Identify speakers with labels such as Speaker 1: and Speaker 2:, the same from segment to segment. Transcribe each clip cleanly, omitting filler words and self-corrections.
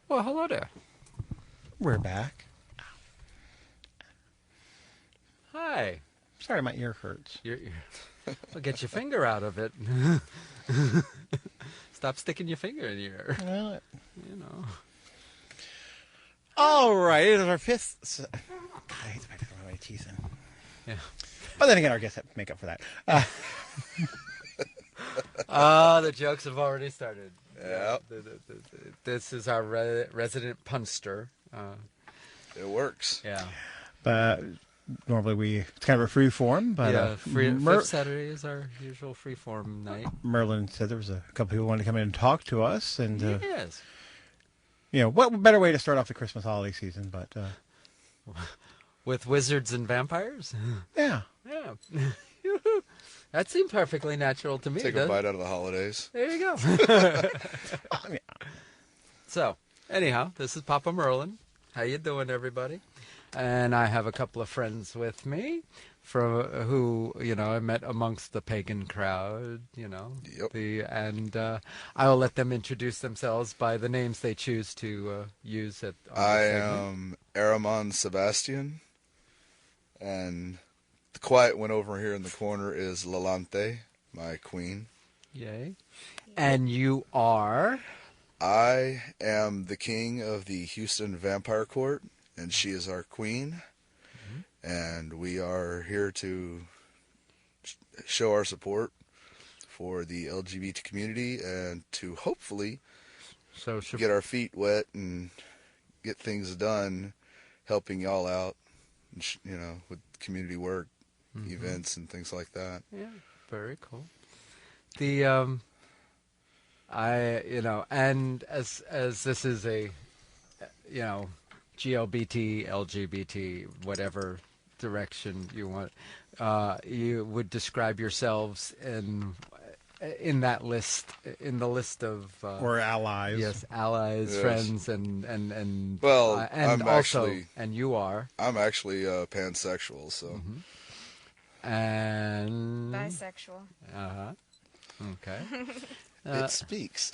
Speaker 1: Well, hello there.
Speaker 2: We're back.
Speaker 1: Hi.
Speaker 2: Sorry, my ear hurts.
Speaker 1: Well, get your finger out of it. Stop sticking your finger in your ear.
Speaker 2: Well,
Speaker 1: You know.
Speaker 2: all right, it is our fifth. God, I hate the fact that I don't have any teeth in.
Speaker 1: Yeah.
Speaker 2: But then again, our guests have to make up for that.
Speaker 1: The jokes have already started.
Speaker 3: Yeah.
Speaker 1: This is our resident punster.
Speaker 3: It works.
Speaker 1: Yeah.
Speaker 2: But normally it's kind of a free form. But
Speaker 1: Fifth Saturday is our usual freeform night.
Speaker 2: Merlin said there was a couple people who wanted to come in and talk to us, and
Speaker 1: Yes.
Speaker 2: What better way to start off the Christmas holiday season? But
Speaker 1: With wizards and vampires.
Speaker 2: yeah,
Speaker 1: Yeah. That seemed perfectly natural to me.
Speaker 3: Take a bite out of the holidays.
Speaker 1: There you go.
Speaker 2: I mean,
Speaker 1: So, anyhow, this is Papa Merlin. How you doing, everybody? And I have a couple of friends with me who I met amongst the pagan crowd,
Speaker 3: Yep.
Speaker 1: and I will let them introduce themselves by the names they choose to use on
Speaker 3: I
Speaker 1: the segment.
Speaker 3: am Aramond Sebastian, and the quiet one over here in the corner is Lolanthe, my queen.
Speaker 1: Yay. And you are?
Speaker 3: I am the king of the Houston Vampire Court, and she is our queen. And we are here to show our support for the LGBT community and to hopefully get our feet wet and get things done, helping y'all out, with community work, events and things like that.
Speaker 1: Yeah, very cool. And as this is a, GLBT, LGBT, whatever direction you want, you would describe yourselves in that list, in the list of
Speaker 2: or allies.
Speaker 1: yes, allies,
Speaker 3: Yes.
Speaker 1: friends, and
Speaker 3: Well,
Speaker 1: and
Speaker 3: I'm
Speaker 1: also,
Speaker 3: actually-
Speaker 1: and you are,
Speaker 3: I'm actually pansexual, so
Speaker 1: and
Speaker 4: Bisexual.
Speaker 1: okay,
Speaker 3: it speaks.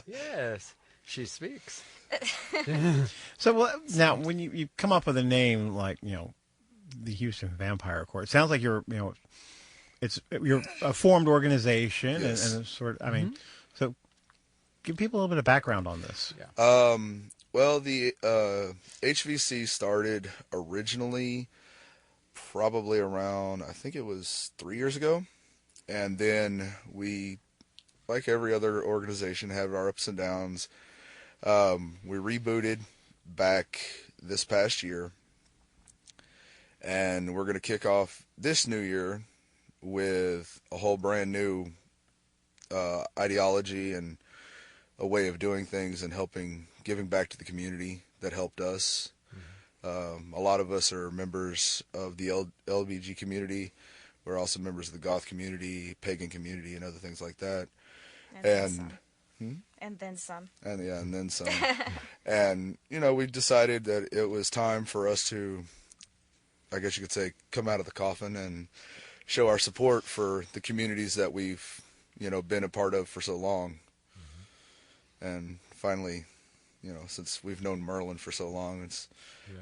Speaker 1: yes, she speaks.
Speaker 2: So now, when you come up with a name like the Houston Vampire Court, it sounds like you're a formed organization,
Speaker 3: Yes.
Speaker 2: and sort. I mean, so give people a little bit of background on this.
Speaker 1: Yeah.
Speaker 3: Well, the HVC started originally probably around, I think it was 3 years ago. And then we, like every other organization, have our ups and downs. We rebooted back this past year. And we're going to kick off this new year with a whole brand new ideology and a way of doing things and giving back to the community that helped us. A lot of us are members of the LBG community. We're also members of the goth community, pagan community, and other things like that.
Speaker 4: And then some.
Speaker 3: And then some. And, we decided that it was time for us to, I guess you could say, come out of the coffin and show our support for the communities that we've, been a part of for so long. And finally, since we've known Merlin for so long,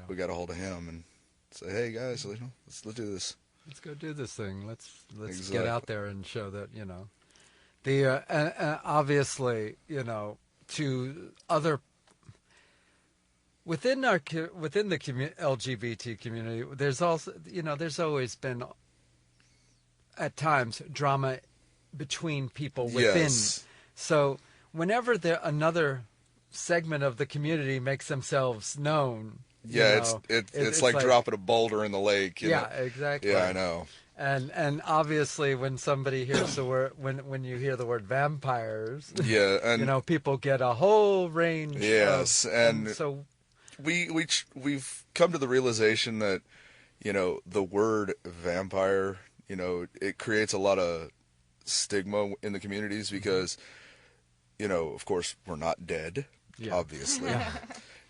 Speaker 3: we got a hold of him and say, hey guys, let's do this.
Speaker 1: Let's go do this thing. Let's
Speaker 3: Exactly.
Speaker 1: get out there and show that the obviously to other within the LGBT community. There's also there's always been at times drama between people within.
Speaker 3: Yes.
Speaker 1: So whenever another segment of the community makes themselves known.
Speaker 3: Yeah, it's like dropping a boulder in the lake.
Speaker 1: Yeah, exactly.
Speaker 3: Yeah, I know.
Speaker 1: And obviously, when somebody hears the word, when you hear the word vampires,
Speaker 3: Yeah, and
Speaker 1: people get a whole range.
Speaker 3: Yes, and
Speaker 1: so
Speaker 3: we've come to the realization that the word vampire, it creates a lot of stigma in the communities because of course we're not dead, obviously.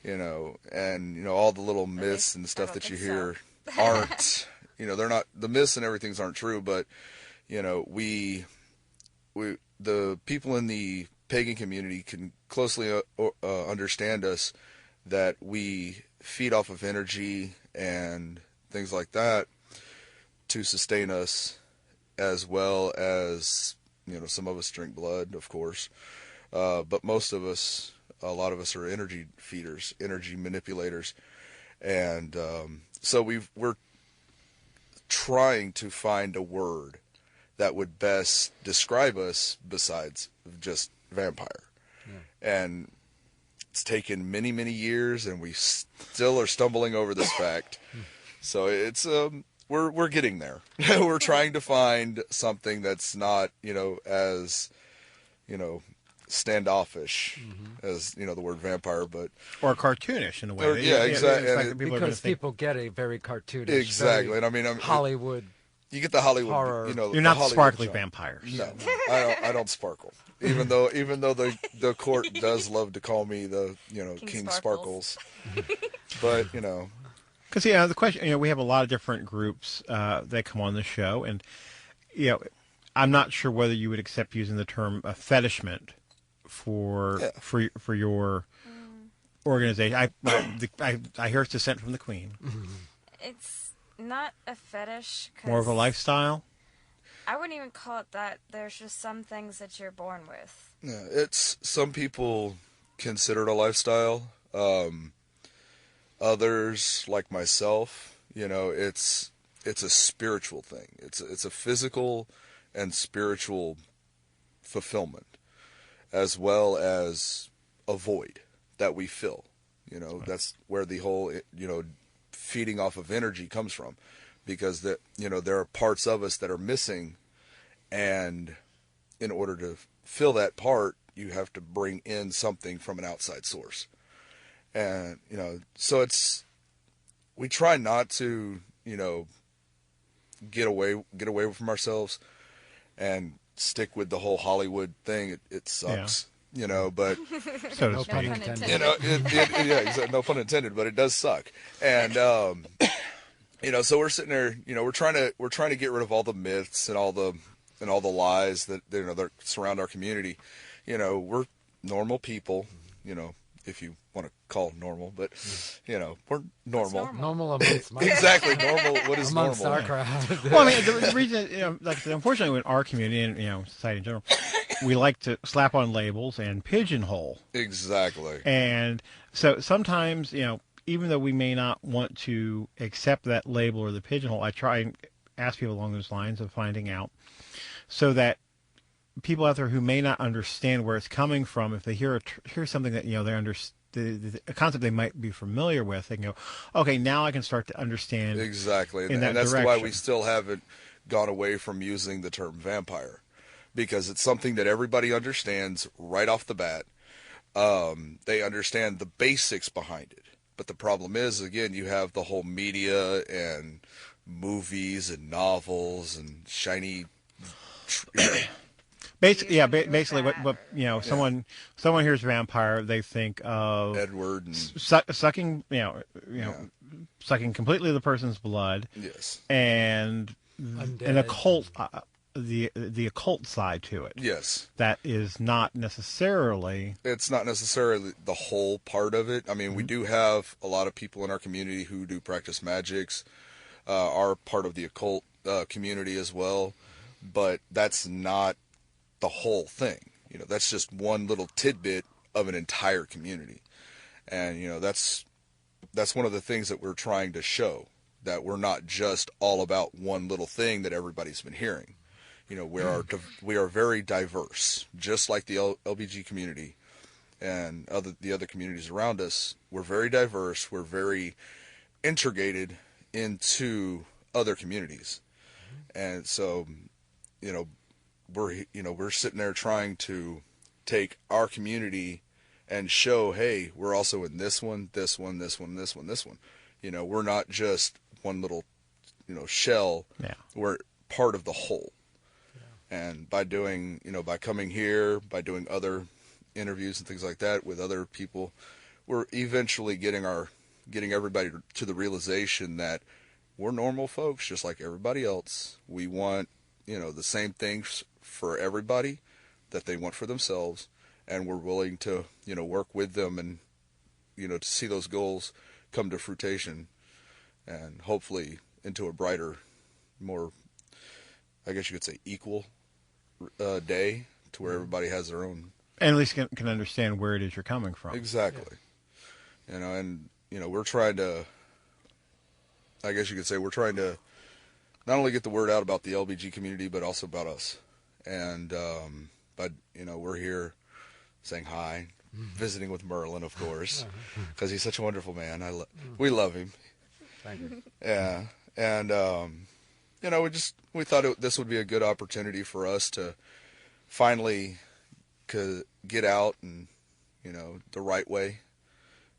Speaker 3: And all the little myths and stuff that you hear aren't, they're not, the myths and everything aren't true, but, the people in the pagan community can closely understand us, that we feed off of energy and things like that to sustain us, as well as, some of us drink blood, of course, but most of us, a lot of us are energy feeders, energy manipulators, and so we're trying to find a word that would best describe us besides just vampire. Yeah. And it's taken many, many years, and we still are stumbling over this fact. So it's we're getting there. We're trying to find something that's not, as, standoffish as, the word vampire, but
Speaker 2: or cartoonish in a way.
Speaker 3: Or, yeah, exactly.
Speaker 1: Because people get a very cartoonish,
Speaker 3: exactly,
Speaker 1: very
Speaker 3: and I mean,
Speaker 1: Hollywood.
Speaker 3: You get the Hollywood
Speaker 1: horror.
Speaker 2: You're not the sparkly vampires.
Speaker 3: No, I don't sparkle. Even though the court does love to call me the King Sparkles. But
Speaker 2: because the question, we have a lot of different groups that come on the show, and I'm not sure whether you would accept using the term fetishment for your organization. I hear it's descent from the Queen.
Speaker 4: It's not a fetish.
Speaker 2: More of a lifestyle?
Speaker 4: I wouldn't even call it that. There's just some things that you're born with.
Speaker 3: Yeah, it's, some people consider it a lifestyle. Others, like myself, it's a spiritual thing. It's a physical and spiritual fulfillment, as well as a void that we fill. That's where the whole, feeding off of energy comes from, because there are parts of us that are missing, and in order to fill that part, you have to bring in something from an outside source. And so we try not to get away from ourselves and stick with the whole Hollywood thing. It sucks. But
Speaker 2: so
Speaker 1: no pun intended.
Speaker 3: Exactly, no pun intended, but it does suck. And so we're sitting there, we're trying to get rid of all the myths and all the lies that that surround our community. We're normal people, if you want to call normal, but we're normal.
Speaker 1: Normal amongst my
Speaker 3: exactly normal. What is
Speaker 1: amongst
Speaker 3: normal?
Speaker 1: our crowd?
Speaker 2: Well, I mean, the reason, unfortunately, in our community and society in general, we like to slap on labels and pigeonhole.
Speaker 3: Exactly.
Speaker 2: And so sometimes, even though we may not want to accept that label or the pigeonhole, I try and ask people along those lines of finding out, so that people out there who may not understand where it's coming from, if they hear something that they understand, a concept they might be familiar with, they can go, okay, now I can start to understand.
Speaker 3: Exactly,
Speaker 2: and
Speaker 3: that's
Speaker 2: direction.
Speaker 3: why we still haven't gone away from using the term vampire, because it's something that everybody understands right off the bat. They understand the basics behind it, but the problem is, again, you have the whole media and movies and novels and shiny.
Speaker 2: Basically, what someone hears vampire, they think of
Speaker 3: Edward and
Speaker 2: sucking, sucking completely the person's blood.
Speaker 3: Yes.
Speaker 2: And
Speaker 1: Undead.
Speaker 2: an occult, the occult side to it.
Speaker 3: Yes.
Speaker 2: That is not necessarily.
Speaker 3: It's not necessarily the whole part of it. I mean, we do have a lot of people in our community who do practice magics, are part of the occult community as well, but that's not the whole thing. That's just one little tidbit of an entire community. And that's one of the things that we're trying to show, that we're not just all about one little thing that everybody's been hearing. We are very diverse, just like the LBG community and the other communities around us. We're very diverse. We're very integrated into other communities. And so, we're sitting there trying to take our community and show, hey, we're also in this one, this one, this one, this one, this one. We're not just one little, shell.
Speaker 2: Yeah.
Speaker 3: We're part of the whole. Yeah. And by doing, by coming here, by doing other interviews and things like that with other people, we're eventually getting everybody to the realization that we're normal folks just like everybody else. We want, the same things for everybody that they want for themselves, and we're willing to, work with them and, to see those goals come to fruition and hopefully into a brighter, more, I guess you could say, equal day to where everybody has their own.
Speaker 2: And at least can understand where it is you're coming from.
Speaker 3: Exactly. Yeah. We're trying to, I guess you could say, we're trying to not only get the word out about the LGBT community, but also about us. And, but, we're here saying hi, visiting with Merlin, of course, because he's such a wonderful man. We love him.
Speaker 1: Thank you.
Speaker 3: Yeah. And, we thought this would be a good opportunity for us to finally get out and, the right way,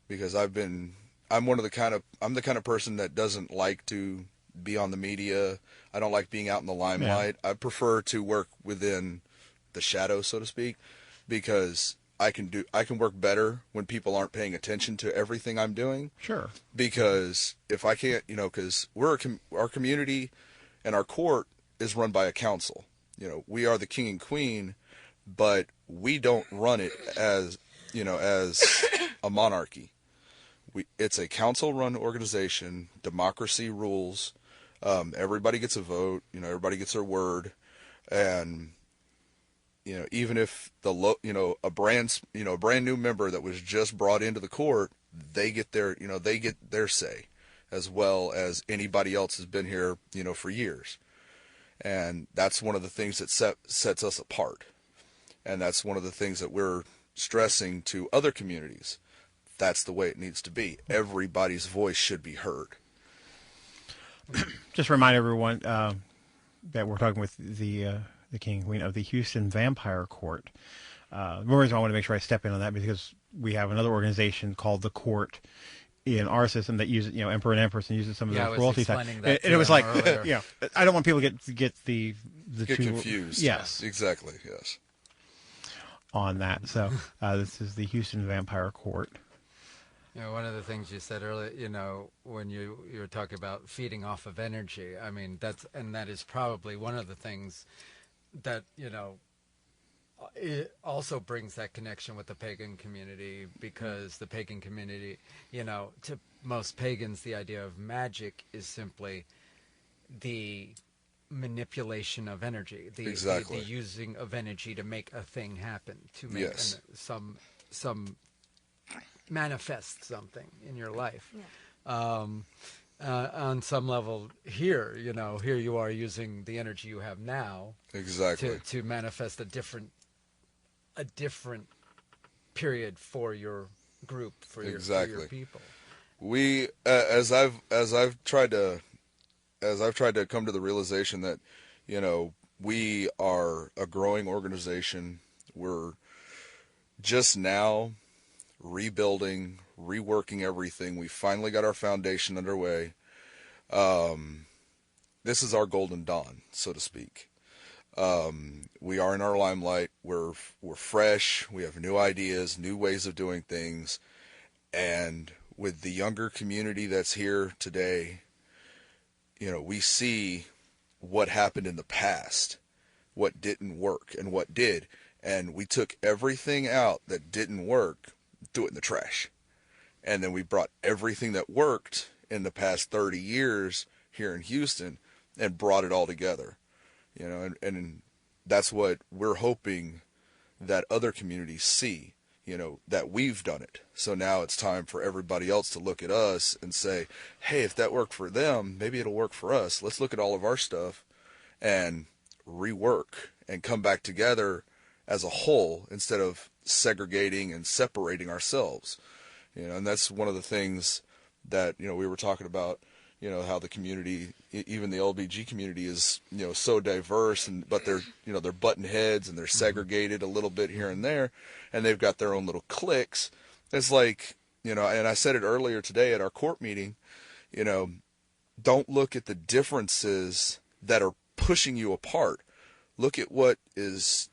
Speaker 3: because I'm the kind of person that doesn't like to be on the media. I don't like being out in the limelight. Yeah. I prefer to work within the shadow, so to speak, because I can work better when people aren't paying attention to everything I'm doing.
Speaker 2: Sure.
Speaker 3: Because if I can't, because our community and our court is run by a council. We are the king and queen, but we don't run it as a monarchy. It's a council-run organization. Democracy rules. Everybody gets a vote. Everybody gets their word, and even if a brand new member that was just brought into the court, they get their say, as well as anybody else has been here for years, and that's one of the things that sets us apart, and that's one of the things that we're stressing to other communities. That's the way it needs to be. Everybody's voice should be heard.
Speaker 2: Just remind everyone that we're talking with the king and queen of the Houston Vampire Court. The reason I want to make sure I step in on that because we have another organization called the Court in our system that uses, Emperor and Empress and uses some of the royalty time. And it was like, I don't want people to get the
Speaker 3: two confused.
Speaker 2: Yes,
Speaker 3: exactly. Yes.
Speaker 2: On that, so this is the Houston Vampire Court.
Speaker 1: One of the things you said earlier, when you were talking about feeding off of energy, I mean, that is probably one of the things that, it also brings that connection with the pagan community, because the pagan community, to most pagans, the idea of magic is simply the manipulation of energy, the using of energy to make a thing happen, to make some manifest something in your life. On some level here you are using the energy you have now to manifest a different period for your group, for your people.
Speaker 3: We as I've tried to come to the realization that we are a growing organization. We're just now rebuilding, reworking everything. We finally got our foundation underway. This is our golden dawn, so to speak. We are in our limelight. We're fresh. We have new ideas, new ways of doing things. And with the younger community that's here today, we see what happened in the past, what didn't work and what did. And we took everything out that didn't work, threw it in the trash. And then we brought everything that worked in the past 30 years here in Houston and brought it all together. And that's what we're hoping that other communities see, that we've done it. So now it's time for everybody else to look at us and say, hey, if that worked for them, maybe it'll work for us. Let's look at all of our stuff and rework and come back together as a whole instead of segregating and separating ourselves. And that's one of the things that, we were talking about, how the community, even the LBG community is, so diverse, but they're button heads and they're segregated a little bit here and there, and they've got their own little cliques. It's like, and I said it earlier today at our court meeting, don't look at the differences that are pushing you apart. Look at what is,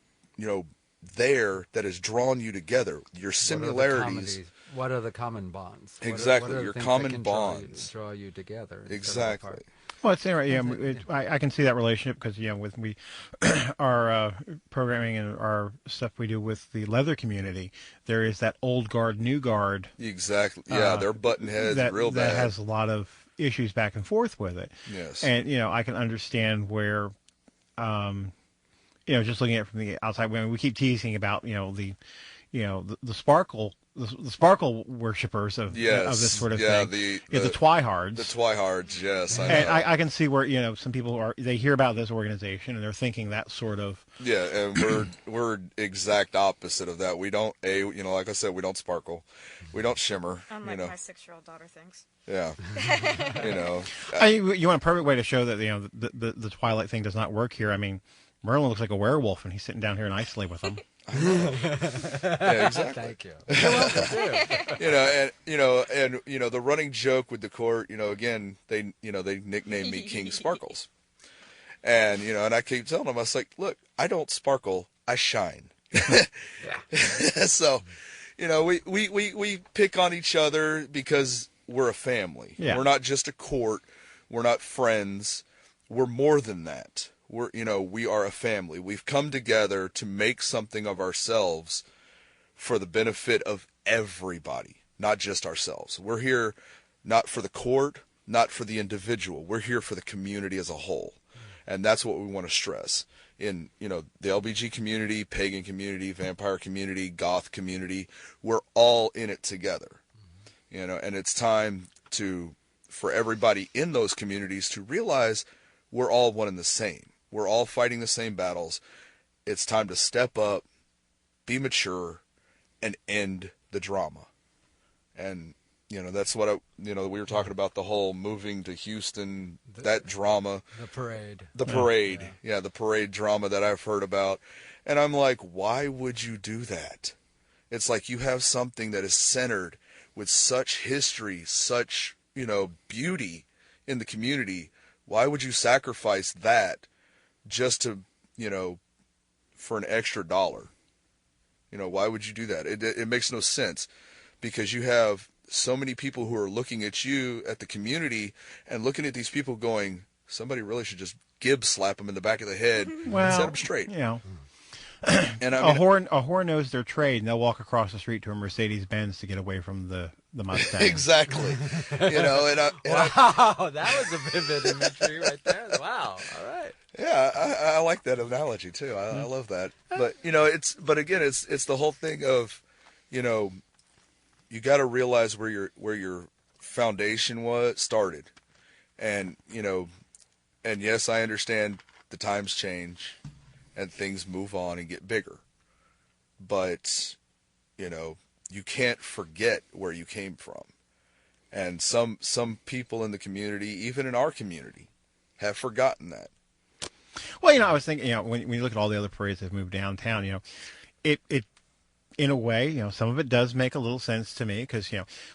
Speaker 3: there that has drawn you together. Your similarities.
Speaker 1: What are the common bonds?
Speaker 3: Exactly,
Speaker 1: what are
Speaker 3: your
Speaker 1: the
Speaker 3: common bonds
Speaker 1: draw you together.
Speaker 3: Exactly.
Speaker 2: Well, it's interesting. I can see that relationship because with our programming and our stuff we do with the leather community, there is that old guard, new guard.
Speaker 3: Exactly. Yeah, they're butting heads real bad.
Speaker 2: That has a lot of issues back and forth with it.
Speaker 3: Yes.
Speaker 2: And I can understand where, just looking at it from the outside, when we keep teasing about the sparkle. The sparkle worshippers of this sort of thing. The Twihards.
Speaker 3: The Twihards, yes. I know.
Speaker 2: And I can see where some people they hear about this organization and they're thinking that sort of.
Speaker 3: Yeah, and we're exact opposite of that. We don't like I said, we don't sparkle, we don't shimmer.
Speaker 4: Unlike my 6-year-old daughter thinks.
Speaker 3: Yeah,
Speaker 2: you want a perfect way to show that the Twilight thing does not work here. I mean, Merlin looks like a werewolf and he's sitting down here nicely with them.
Speaker 3: Yeah, exactly.
Speaker 1: Thank you. You're welcome
Speaker 3: too. The running joke with the court, again, they nicknamed me King Sparkles, and and I keep telling them, I was like, look, I don't sparkle, I shine. So, we pick on each other because we're a family.
Speaker 2: Yeah.
Speaker 3: We're not just a court. We're not friends. We're more than that. We are a family. We've come together to make something of ourselves for the benefit of everybody, not just ourselves. We're here not for the court, not for the individual. We're here for the community as a whole. And that's what we want to stress. In, the LBG community, pagan community, vampire community, goth community, we're all in it together. And it's time for everybody in those communities to realize we're all one and the same. We're all fighting the same battles. It's time to step up, be mature, and end the drama. And, that's what we were talking about, the whole moving to Houston, that drama.
Speaker 1: The parade.
Speaker 3: The parade. Yeah, the parade drama that I've heard about. And I'm like, why would you do that? It's like you have something that is centered with such history, such, beauty in the community. Why would you sacrifice that just to, for an extra $1? Why would you do that? It makes no sense, because you have so many people who are looking at you, at the community, and looking at these people going, somebody really should just slap them in the back of the head and set them straight. And
Speaker 2: a whore knows their trade, and they'll walk across the street to a Mercedes-Benz to get away from the Mustang.
Speaker 3: Exactly.
Speaker 1: Wow, that was a vivid imagery right there. Wow. All right.
Speaker 3: Yeah, I like that analogy too. I love that. But it's the whole thing of, you got to realize where your foundation started, and and yes, I understand the times change, and things move on and get bigger, but you can't forget where you came from, and some people in the community, even in our community, have forgotten that.
Speaker 2: Well, I was thinking, when you look at all the other parades that have moved downtown, it in a way, some of it does make a little sense to me, because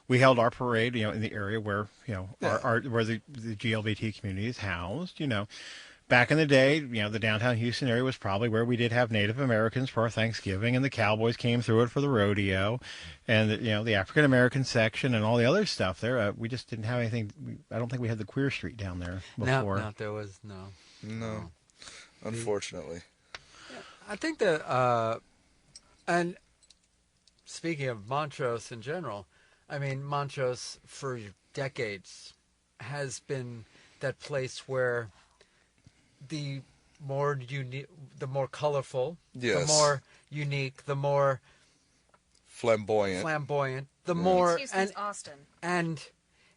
Speaker 2: we held our parade, in the area where where the GLBT community is housed. Back in the day, the downtown Houston area was probably where we did have Native Americans for our Thanksgiving, and the cowboys came through it for the rodeo, and the African American section and all the other stuff there. We just didn't have anything. I don't think we had the queer street down there before.
Speaker 1: No, there was no.
Speaker 3: Unfortunately.
Speaker 1: Yeah, I think that, and speaking of Montrose in general, I mean, Montrose for decades has been that place where the more unique, the more colorful,
Speaker 3: yes,
Speaker 1: the more unique, the more
Speaker 3: flamboyant,
Speaker 1: the more
Speaker 4: Houston's Austin.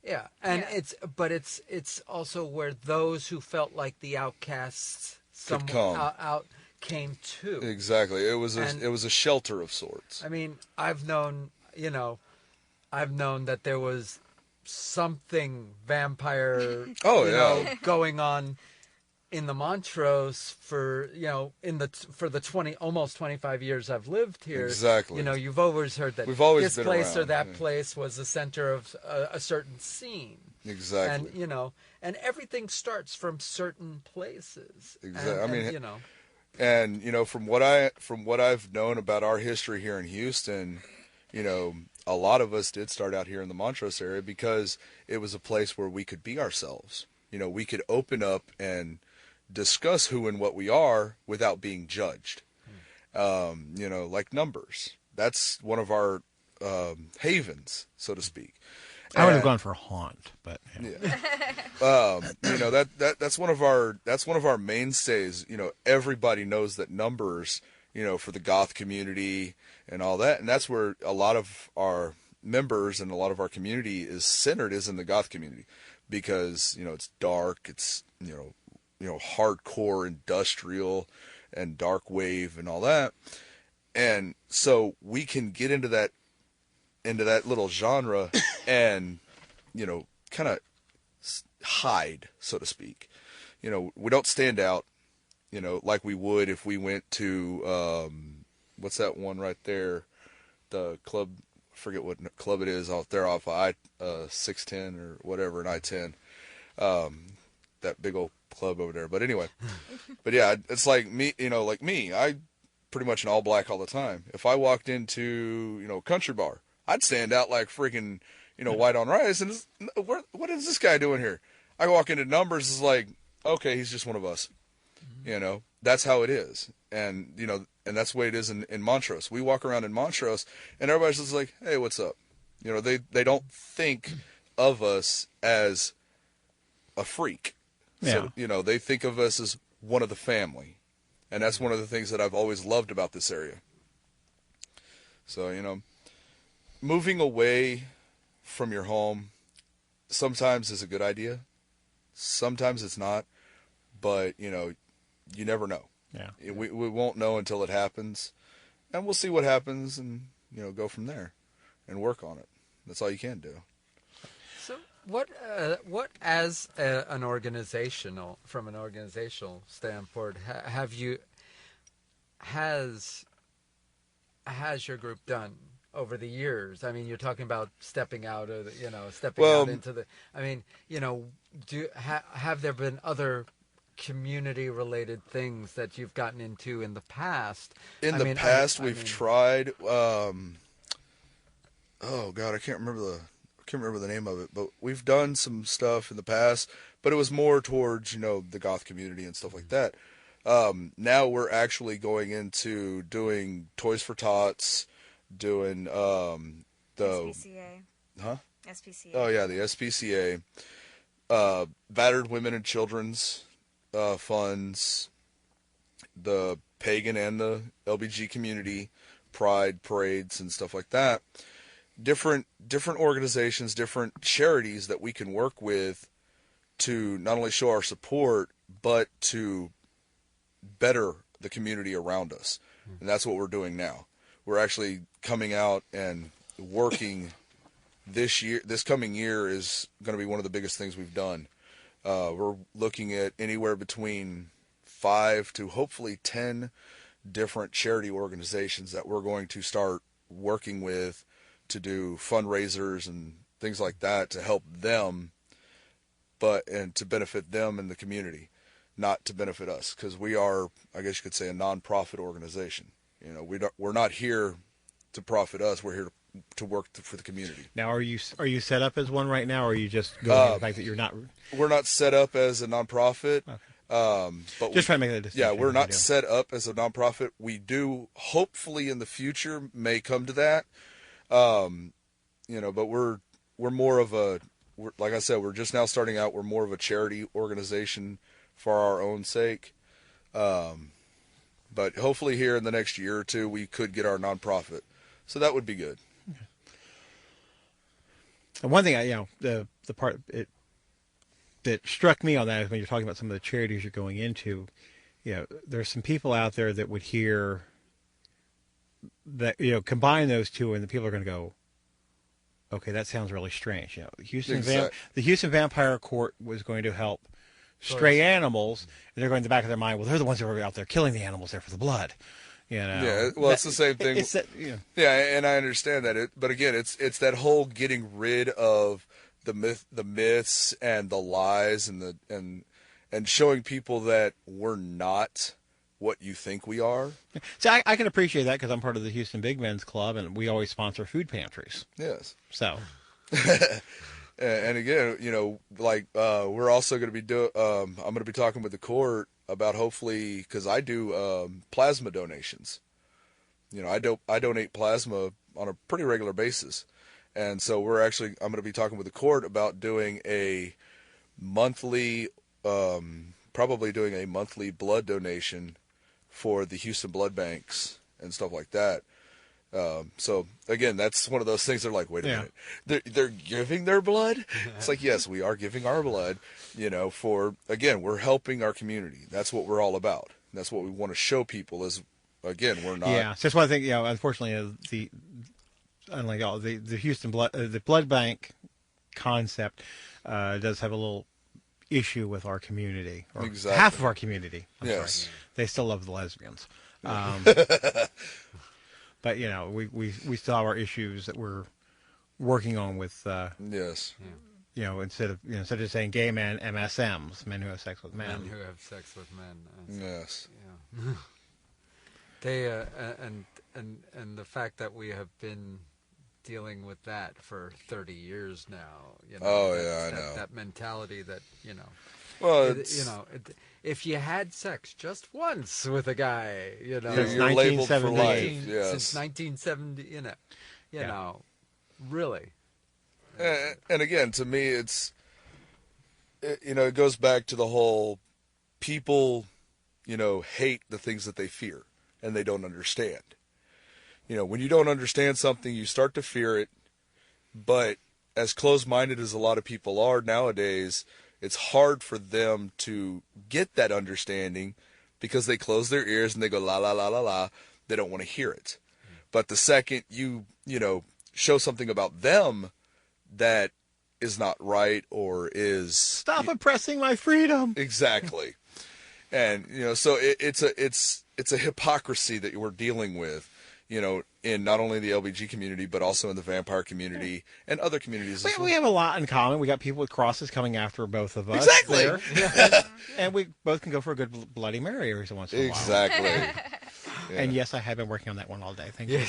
Speaker 1: It's also where those who felt like the outcasts out came to.
Speaker 3: Exactly. It was a shelter of sorts.
Speaker 1: I mean, I've known that there was something vampire going on in the Montrose for the almost 25 years I've lived here.
Speaker 3: Exactly.
Speaker 1: You've always heard that
Speaker 3: we've always
Speaker 1: this
Speaker 3: been
Speaker 1: place
Speaker 3: around,
Speaker 1: or that place was the center of a certain scene.
Speaker 3: Exactly.
Speaker 1: And everything starts from certain places.
Speaker 3: Exactly. From what I've known about our history here in Houston, a lot of us did start out here in the Montrose area because it was a place where we could be ourselves. we could open up and discuss who and what we are without being judged. Like numbers. That's one of our havens, so to speak.
Speaker 2: I would have gone for haunt, but
Speaker 3: that's one of our mainstays. Everybody knows that numbers, for the goth community and all that, and that's where a lot of our members and a lot of our community is centered, is in the goth community, because it's dark, it's hardcore industrial and dark wave and all that, and so we can get into that little genre and kind of hide, so to speak. We don't stand out like we would if we went to what's that one right there, the club, I forget what club it is out there off of I-610 or whatever, and I-10, that big old club over there. But anyway, but yeah, it's like me, I pretty much in all black all the time. If I walked into, country bar, I'd stand out like freaking, white on rice. And what is this guy doing here? I walk into numbers, it's like, okay, he's just one of us. That's how it is. And, and that's the way it is in Montrose. We walk around in Montrose and everybody's just like, hey, what's up? They don't think of us as a freak.
Speaker 2: Yeah.
Speaker 3: So, they think of us as one of the family. And that's one of the things that I've always loved about this area. So, moving away from your home sometimes is a good idea. Sometimes it's not. But, you never know.
Speaker 2: Yeah.
Speaker 3: We won't know until it happens. And we'll see what happens and, go from there and work on it. That's all you can do.
Speaker 1: So what as an organizational, from an organizational standpoint, has your group done over the years? I mean, you're talking about stepping out of, out into the, have there been other community-related things that you've gotten into in the past?
Speaker 3: In the past, we've tried. Oh God, I can't remember the name of it, but we've done some stuff in the past. But it was more towards the goth community and stuff like that. Now we're actually going into doing Toys for Tots, doing the
Speaker 4: SPCA.
Speaker 3: Huh?
Speaker 4: SPCA.
Speaker 3: Oh yeah, the SPCA, battered women and children's funds, the pagan and the LBG community pride parades and stuff like that. Different organizations, different charities that we can work with to not only show our support, but to better the community around us. And that's what we're doing now. We're actually coming out and working this year. This coming year is going to be one of the biggest things we've done. We're looking at anywhere between 5 to hopefully 10 different charity organizations that we're going to start working with to do fundraisers and things like that to help them, and to benefit them and the community, not to benefit us, because we are, I guess you could say, a nonprofit organization. We're not here to profit us. We're here to work for the community.
Speaker 2: Now, are you set up as one right now, or are you just going with the fact that you're not?
Speaker 3: We're not set up as a nonprofit.
Speaker 2: Okay.
Speaker 3: But
Speaker 2: just trying to make that distinction.
Speaker 3: Yeah, we're not set up as a nonprofit. We do, hopefully in the future, may come to that. But we're more of like I said, we're just now starting out. We're more of a charity organization for our own sake. But hopefully here in the next year or two, we could get our nonprofit. So that would be good.
Speaker 2: Okay. And one thing, the part that struck me on that is when you're talking about some of the charities you're going into, there's some people out there that would hear that, combine those two, and the people are going to go, okay, that sounds really strange. The Houston Vampire Court was going to help stray animals, and they're going in the back of their mind, well, they're the ones who are out there killing the animals there for the blood.
Speaker 3: Yeah, well, it's the same thing. Yeah, and I understand that. But again, it's that whole getting rid of the myths and the lies and showing people that we're not what you think we are.
Speaker 2: See, I can appreciate that because I'm part of the Houston Big Men's Club, and we always sponsor food pantries.
Speaker 3: Yes.
Speaker 2: So.
Speaker 3: And again, like we're also going to be I'm going to be talking with the court about hopefully, because I do plasma donations. I donate plasma on a pretty regular basis, and so I'm going to be talking with the court about doing a monthly, probably doing a monthly blood donation for the Houston blood banks and stuff like that. So again, that's one of those things. They're like, wait a minute, they're giving their blood. It's like, yes, we are giving our blood. We're helping our community. That's what we're all about. That's what we want to show people. Is again, we're not.
Speaker 2: Yeah, so that's one thing. Unfortunately, the Houston the blood bank concept does have a little issue with our community, or
Speaker 3: exactly.
Speaker 2: half of our community. I'm
Speaker 3: yes,
Speaker 2: sorry. They still love the lesbians. But we still have our issues that we're working on with.
Speaker 3: Yes.
Speaker 2: Instead of saying gay men, MSMs, men who have sex with men.
Speaker 1: Men who have sex with men.
Speaker 3: Yes.
Speaker 1: Yeah. They and the fact that we have been dealing with that for 30 years now.
Speaker 3: I know
Speaker 1: that mentality that
Speaker 3: Well,
Speaker 1: if you had sex just once with a guy,
Speaker 3: you're labeled for life. Yes.
Speaker 1: Since 1970, really.
Speaker 3: And again, to me, it goes back to the whole people, hate the things that they fear and they don't understand. When you don't understand something, you start to fear it. But as closed-minded as a lot of people are nowadays, it's hard for them to get that understanding because they close their ears and they go, la, la, la, la, la. They don't want to hear it. But the second you show something about them that is not right or is...
Speaker 2: Stop oppressing my freedom.
Speaker 3: Exactly. And, so it's a hypocrisy that we're dealing with, in not only the LBG community, but also in the vampire community and other communities as well.
Speaker 2: We have a lot in common. We got people with crosses coming after both of us.
Speaker 3: Exactly.
Speaker 2: And we both can go for a good Bloody Mary every once in a while.
Speaker 3: Exactly.
Speaker 2: And yes, I have been working on that one all day. Thank you.